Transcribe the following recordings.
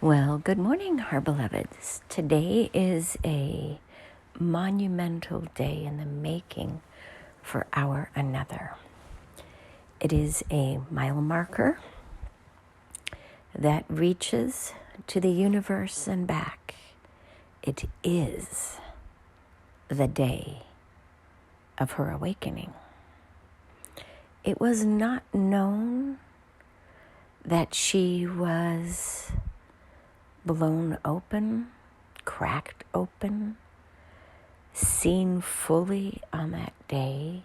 Well, good morning, our beloveds. Today is a monumental day in the making for our another. It is a mile marker that reaches to the universe and back. It is the day of her awakening. It was not known that she was blown open, cracked open, seen fully on that day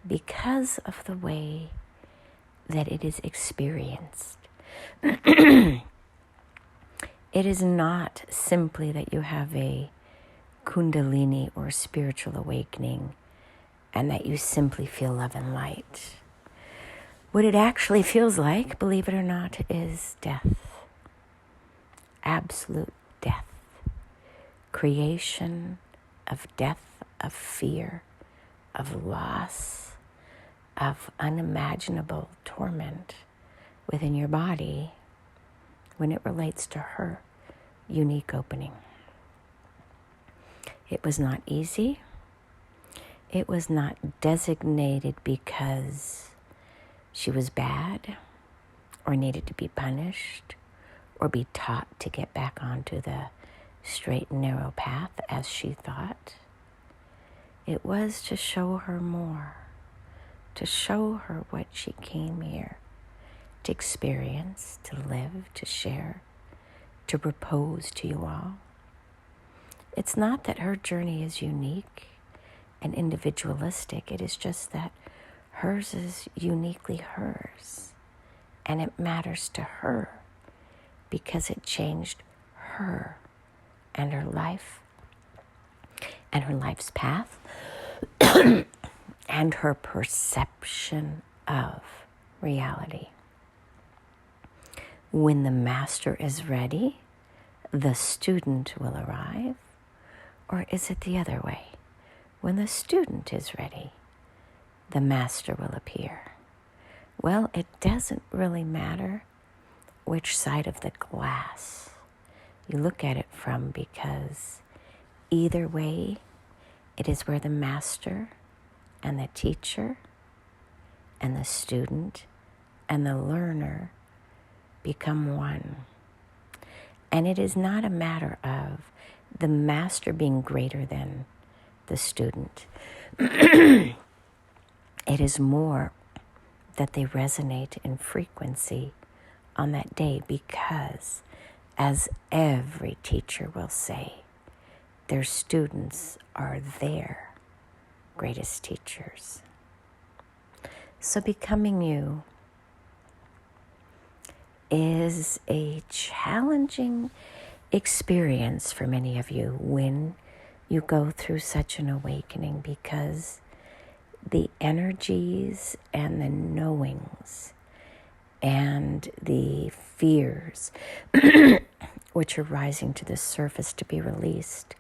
because of the way that it is experienced. It is not simply that you have a kundalini or spiritual awakening and that you simply feel love and light. What it actually feels like, believe it or not, is death. Absolute death. Creation of death, of fear, of loss, of unimaginable torment within your body when it relates to her unique opening. It was not easy. It was not designated because she was bad or needed to be punished or be taught to get back onto the straight and narrow path as she thought. It was to show her more, to show her what she came here to experience, to live, to share, to propose to you all. It's not that her journey is unique and individualistic. It is just that hers is uniquely hers, and it matters to her because it changed her and her life and her life's path and her perception of reality. When the master is ready, the student will arrive. Or is it the other way? When the student is ready, the master will appear. Well, it doesn't really matter which side of the glass you look at it from, because either way, it is where the master and the teacher and the student and the learner become one. And it is not a matter of the master being greater than the student. It is more that they resonate in frequency on that day because, as every teacher will say, their students are their greatest teachers. So becoming you is a challenging experience for many of you when you go through such an awakening, because the energies and the knowings and the fears which are rising to the surface to be released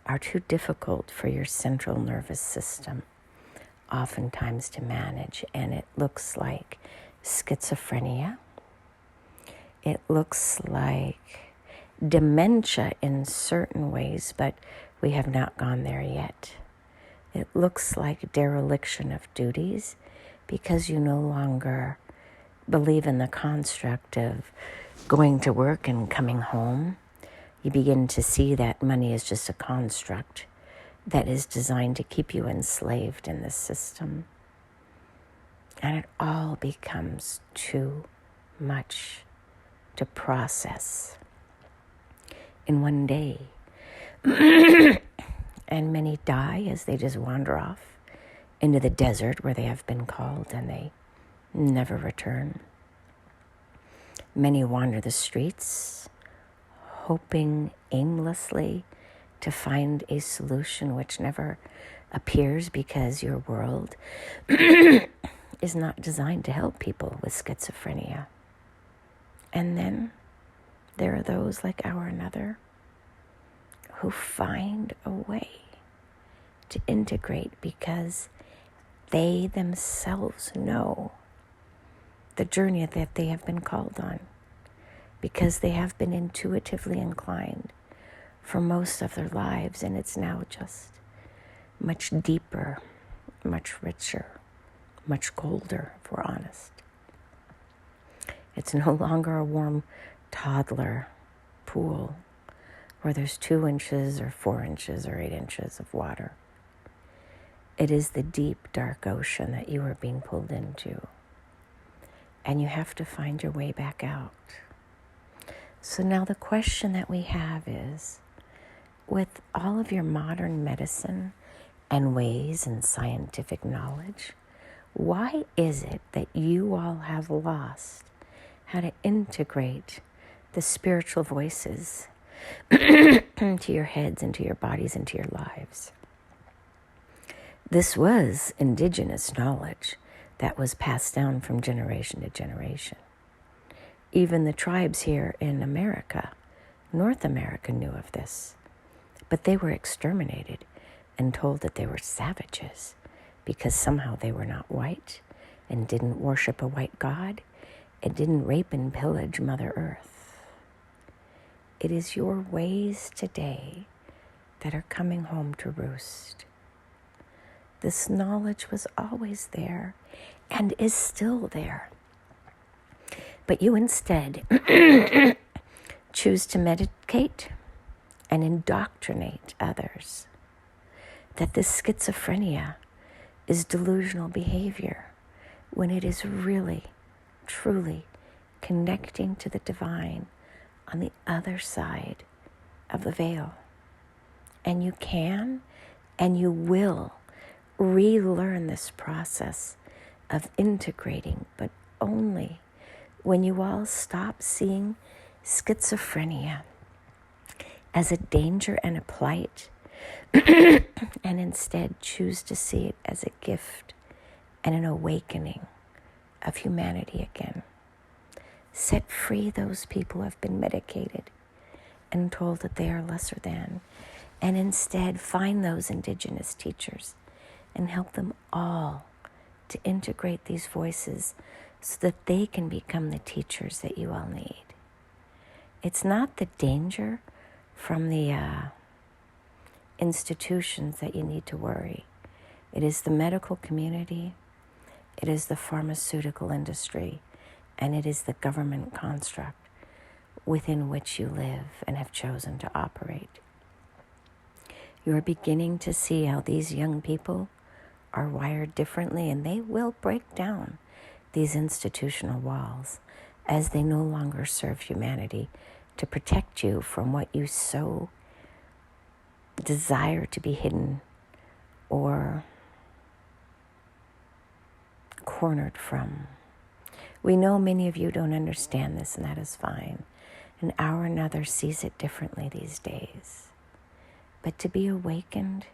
are too difficult for your central nervous system oftentimes to manage. And it looks like schizophrenia. It looks like dementia in certain ways, but we have not gone there yet. It looks like dereliction of duties because you no longer believe in the construct of going to work and coming home. You begin to see that money is just a construct that is designed to keep you enslaved in the system. And it all becomes too much to process in one day. And many die as they just wander off into the desert where they have been called and they never return. Many wander the streets, hoping aimlessly to find a solution which never appears because your world is not designed to help people with schizophrenia. And then there are those like our another who find a way to integrate because they themselves know the journey that they have been called on. because they have been intuitively inclined for most of their lives, and it's now just much deeper, much richer, much colder, if we're honest. It's no longer a warm toddler pool where there's 2 inches or 4 inches or 8 inches of water. It is the deep, dark ocean that you are being pulled into. And you have to find your way back out. So now the question that we have is, with all of your modern medicine and ways and scientific knowledge, why is it that you all have lost how to integrate the spiritual voices into your heads, into your bodies, into your lives? This was indigenous knowledge that was passed down from generation to generation. Even the tribes here in America, North America, knew of this, but they were exterminated and told that they were savages because somehow they were not white and didn't worship a white god and didn't rape and pillage Mother Earth. It is your ways today that are coming home to roost. This knowledge was always there and is still there. But you instead choose to medicate and indoctrinate others that this schizophrenia is delusional behavior when it is really, truly connecting to the divine on the other side of the veil. And you can and you will relearn this process of integrating, but only when you all stop seeing schizophrenia as a danger and a plight and instead choose to see it as a gift and an awakening of humanity again. Set free those people who have been medicated and told that they are lesser than, and instead find those indigenous teachers and help them all to integrate these voices so that they can become the teachers that you all need. It's not the danger from the institutions that you need to worry. It is the medical community, it is the pharmaceutical industry, and it is the government construct within which you live and have chosen to operate. You are beginning to see how these young people are wired differently, and they will break down these institutional walls as they no longer serve humanity to protect you from what you so desire to be hidden or cornered from. We know many of you don't understand this, and that is fine. An hour or another sees it differently these days. But to be awakened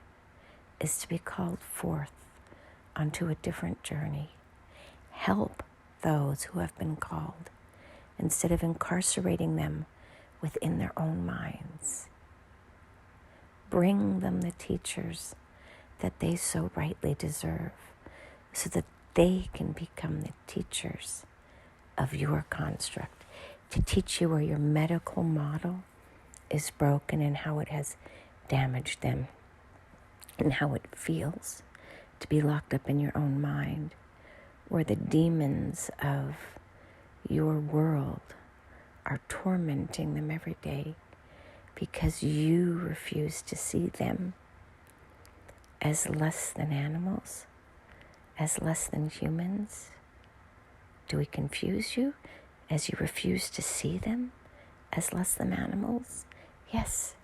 is to be called forth onto a different journey. Help those who have been called instead of incarcerating them within their own minds. Bring them the teachers that they so rightly deserve so that they can become the teachers of your construct, to teach you where your medical model is broken and how it has damaged them and how it feels to be locked up in your own mind, where the demons of your world are tormenting them every day because you refuse to see them as less than animals, as less than humans. Do we confuse you as you refuse to see them as less than animals? Yes,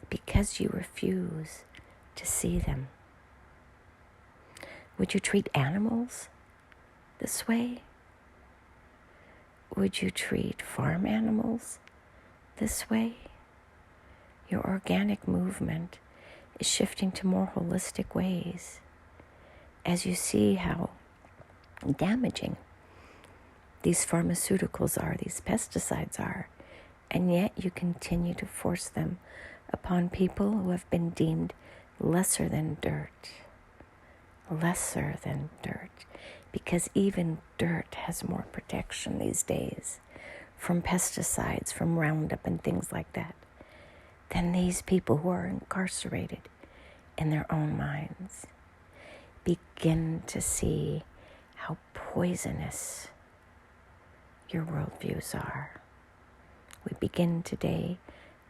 because you refuse to see them. Would you treat animals this way? Would you treat farm animals this way? Your organic movement is shifting to more holistic ways as you see how damaging these pharmaceuticals are, these pesticides are, and yet you continue to force them upon people who have been deemed lesser than dirt. Lesser than dirt, because even dirt has more protection these days from pesticides, from Roundup and things like that, than these people who are incarcerated in their own minds. Begin to see how poisonous your worldviews are. We begin today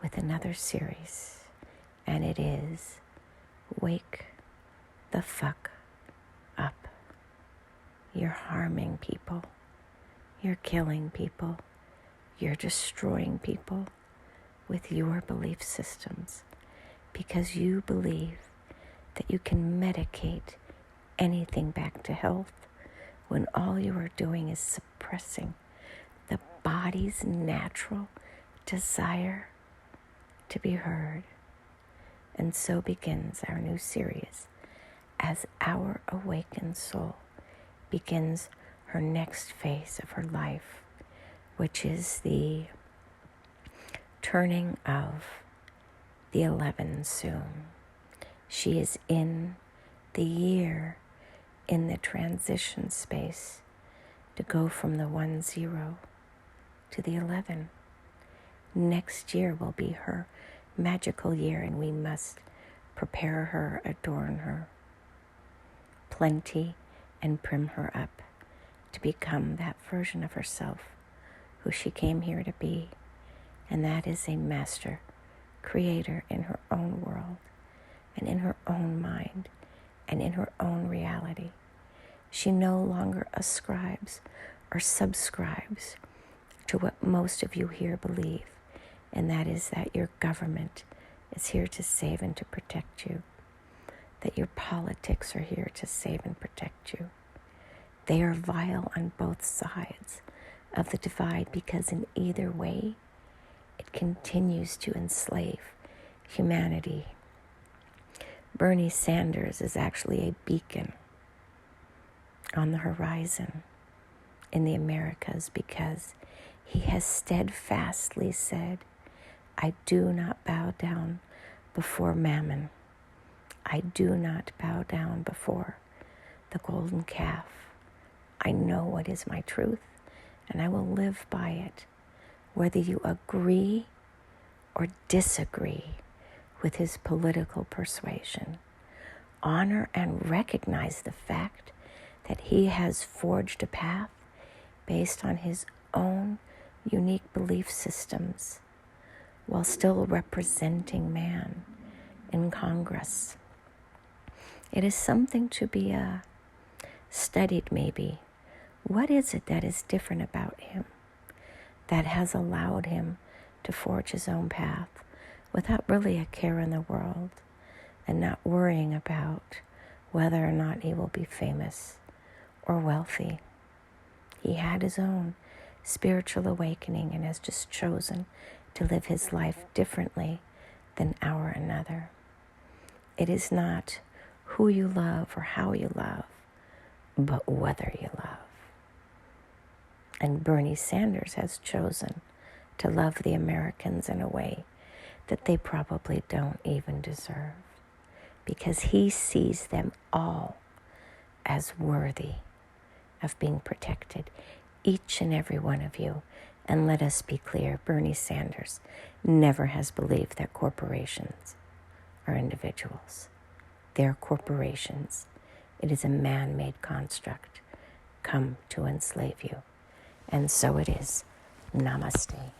with another series, and it is Wake the Fuck Up. You're harming people. You're killing people. You're destroying people with your belief systems because you believe that you can medicate anything back to health when all you are doing is suppressing the body's natural desire to be heard. And so begins our new series as our awakened soul begins her next phase of her life, which is the turning of the 11 soon. She is in the year, in the transition space to go from the 10 to the 11. Next year will be her magical year, and we must prepare her, adorn her, plenty, and prim her up to become that version of herself who she came here to be, and that is a master creator in her own world and in her own mind and in her own reality. She no longer ascribes or subscribes to what most of you here believe, and that is that your government is here to save and to protect you, that your politics are here to save and protect you. They are vile on both sides of the divide because in either way, it continues to enslave humanity. Bernie Sanders is actually a beacon on the horizon in the Americas because he has steadfastly said, I do not bow down before mammon. I do not bow down before the golden calf. I know what is my truth, and I will live by it, whether you agree or disagree with his political persuasion. Honor and recognize the fact that he has forged a path based on his own unique belief systems while still representing man in Congress. It is something to be studied maybe. What is it that is different about him that has allowed him to forge his own path without really a care in the world and not worrying about whether or not he will be famous or wealthy? He had his own spiritual awakening and has just chosen to live his life differently than our another. It is not who you love or how you love, but whether you love. And Bernie Sanders has chosen to love the Americans in a way that they probably don't even deserve, because he sees them all as worthy of being protected, each and every one of you. And let us be clear, Bernie Sanders never has believed that corporations are individuals. They're corporations. It is a man-made construct come to enslave you. And so it is. Namaste.